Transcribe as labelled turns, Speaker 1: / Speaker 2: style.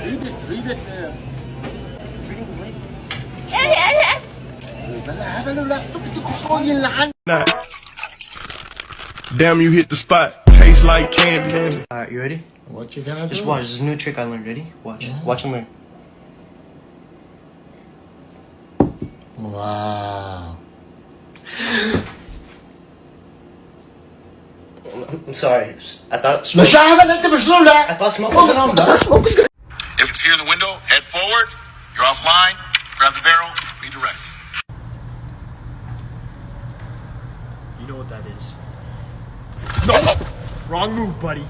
Speaker 1: Read it.
Speaker 2: Damn, you hit the spot. Tastes like candy.
Speaker 3: Alright, you ready?
Speaker 1: What you gonna do?
Speaker 3: Just watch. This is a new trick I learned. Ready? Watch.
Speaker 1: Yeah.
Speaker 3: Watch and learn.
Speaker 1: Wow.
Speaker 3: I'm sorry. I thought smoke.
Speaker 1: مش عارف انت مجنون لا.
Speaker 3: I thought smoke was gonna.
Speaker 4: If it's here in the window, head forward. You're offline. Grab the barrel. Redirect.
Speaker 5: You know what that is. No! Wrong move, buddy.